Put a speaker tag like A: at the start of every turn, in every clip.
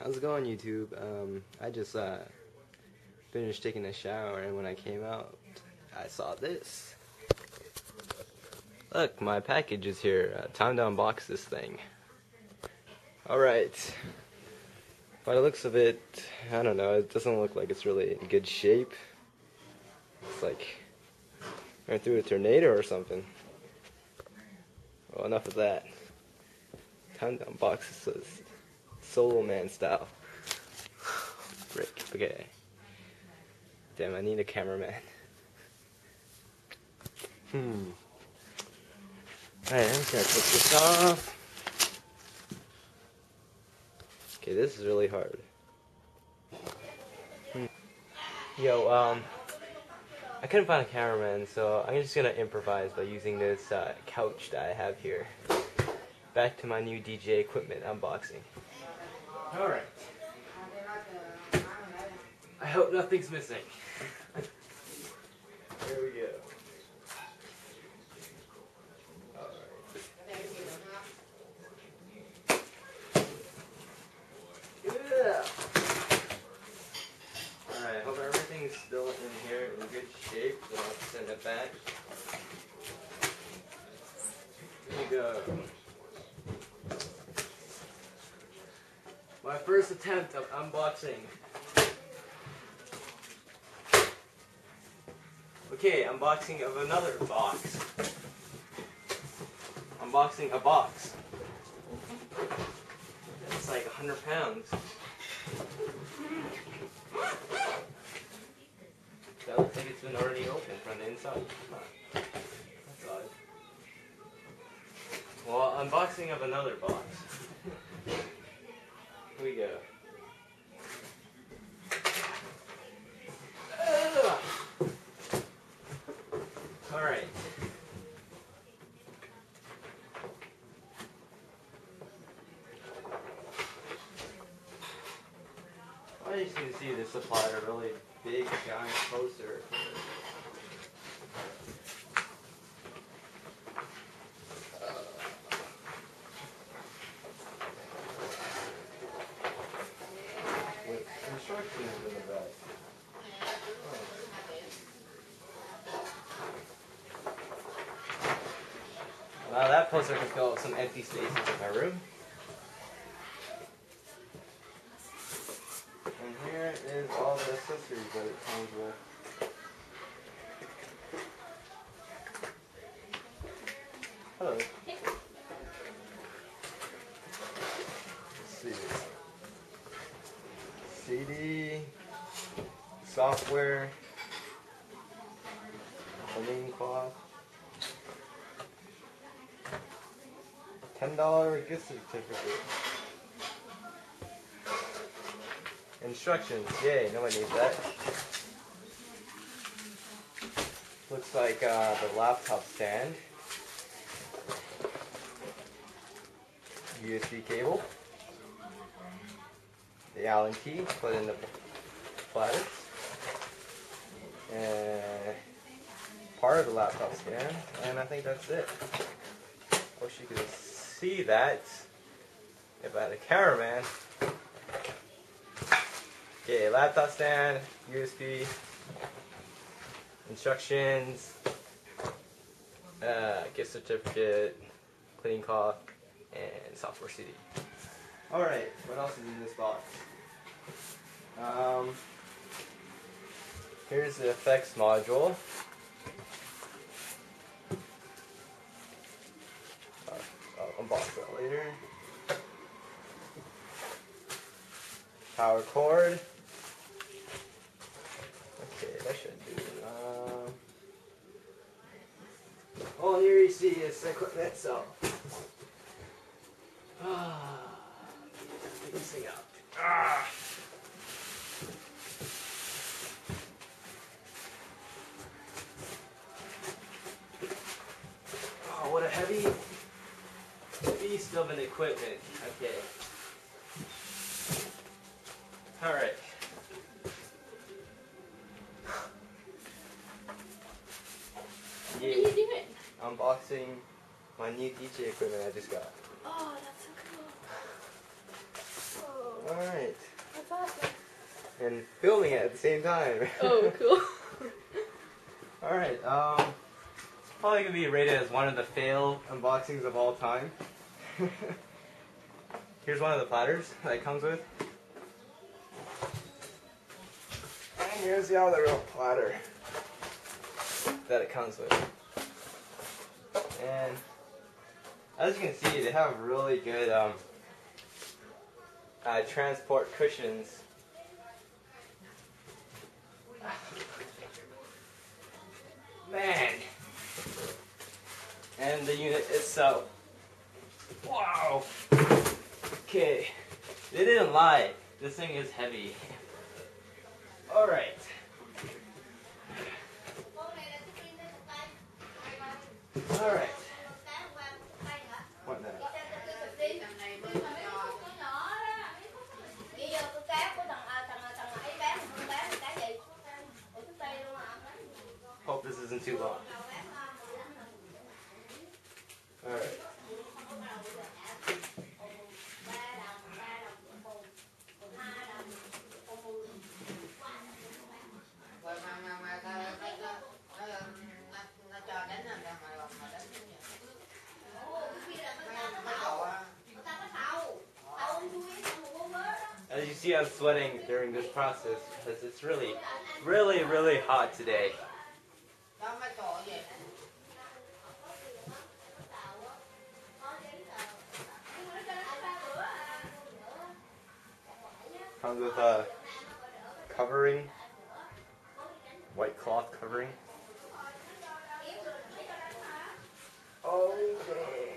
A: How's it going, YouTube? I just finished taking a shower, and when I came out, I saw this. Look, my package is here. Time to unbox this thing. Alright. By the looks of it, I don't know, it doesn't look like it's really in good shape. It's like went through a tornado or something. Well, enough of that. Time to unbox this solo man style. Frick. Okay. Damn, I need a cameraman. Alright, I'm just gonna take this off. Okay, this is really hard. Yo, I couldn't find a cameraman, so I'm just gonna improvise by using this couch that I have here. Back to my new DJ equipment unboxing. Alright. I hope nothing's missing. Here we go. Alright, hope everything's still in here in good shape, so I'll send it back. Here we go. My first attempt of unboxing. Okay, unboxing of another box. Unboxing a box. It's like 100 pounds. That looks like it's been already opened from the inside. Huh. That's odd. Well, unboxing of another box. Here we go. Alright. I just need to see this supplied a really big giant poster. With instructions in the back. Wow, that poster can fill up some empty spaces in my room. And here is all the accessories that it comes with. Hello. Let's see. CD, software, cleaning cloth, $10 gift certificate. Instructions, yay, nobody needs that. Looks like the laptop stand. USB cable. The Allen key, put in the platters. And part of the laptop stand, and I think that's it. Wish you could see that if I had a cameraman. Okay, laptop stand, USB, instructions, gift certificate, cleaning cloth, and software CD. Alright, what else is in this box? Here's the effects module. I'll unbox that later. Power cord. Okay, that should do. Oh, here you see this equipment itself. Take this thing out. Oh, what a heavy beast of an equipment. Okay. Alright.
B: What are you doing?
A: Unboxing my new DJ equipment I just got.
B: Oh, that's so cool.
A: Alright.
B: That's awesome.
A: And filming it at the same time.
B: Oh, cool.
A: Alright, probably gonna be rated as one of the fail unboxings of all time. Here's one of the platters that it comes with. And here's the other real platter that it comes with. And as you can see, they have really good transport cushions. Man! And the unit itself. Wow! Okay, they didn't lie. This thing is heavy. Alright. Alright. What now? Hope this isn't too long. Alright. As you see, I'm sweating during this process because it's really, really, really hot today. Comes with a covering, white cloth covering. Okay.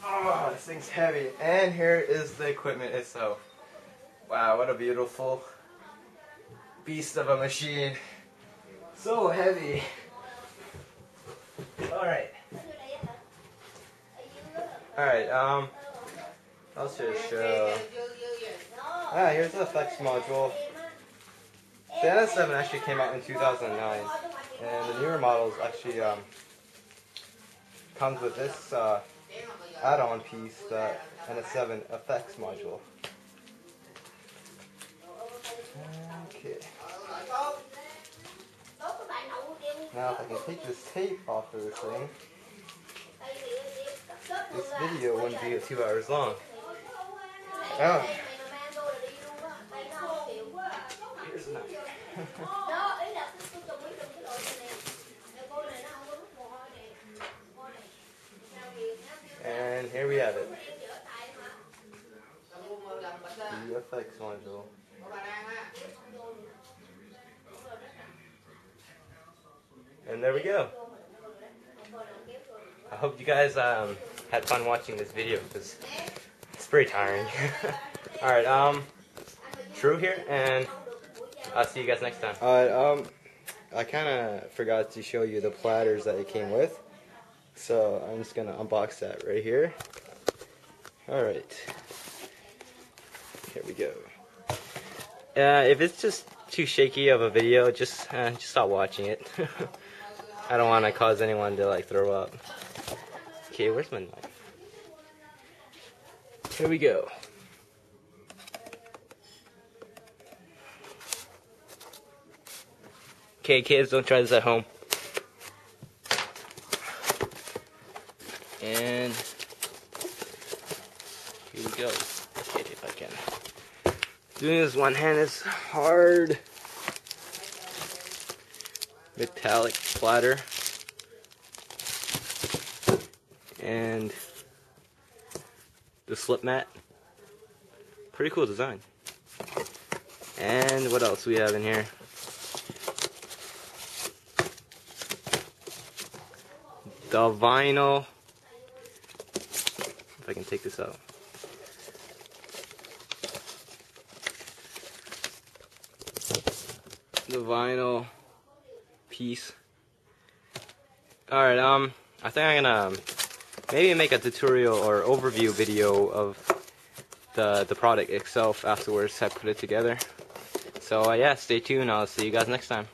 A: Oh, this thing's heavy. And here is the equipment itself. Wow, what a beautiful beast of a machine. So heavy. Alright. Alright, I'll just show. Here's the FX module. The NS7 actually came out in 2009. And the newer models actually comes with this add-on piece, the NS7FX module. Okay. Now if I can take this tape off of this thing, this video wouldn't be 2 hours long. Oh. Here's a knife. And here we have it. The FX module. And there we go. I hope you guys had fun watching this video because it's pretty tiring. Alright, Drew here, and I'll see you guys next time. Alright, I kind of forgot to show you the platters that it came with. So I'm just going to unbox that right here. Alright. Here we go. If it's just too shaky of a video, just stop watching it. I don't want to cause anyone to like throw up. Okay, where's my knife? Here we go. Okay, kids, don't try this at home. And here we go. Okay, if I can. Doing this one hand is hard. Metallic platter. And the slip mat. Pretty cool design. And what else we have in here? The vinyl. If I can take this out. The vinyl piece. Alright, I think I'm gonna maybe make a tutorial or overview video of the product itself afterwards I put it together. So yeah, stay tuned. I'll see you guys next time.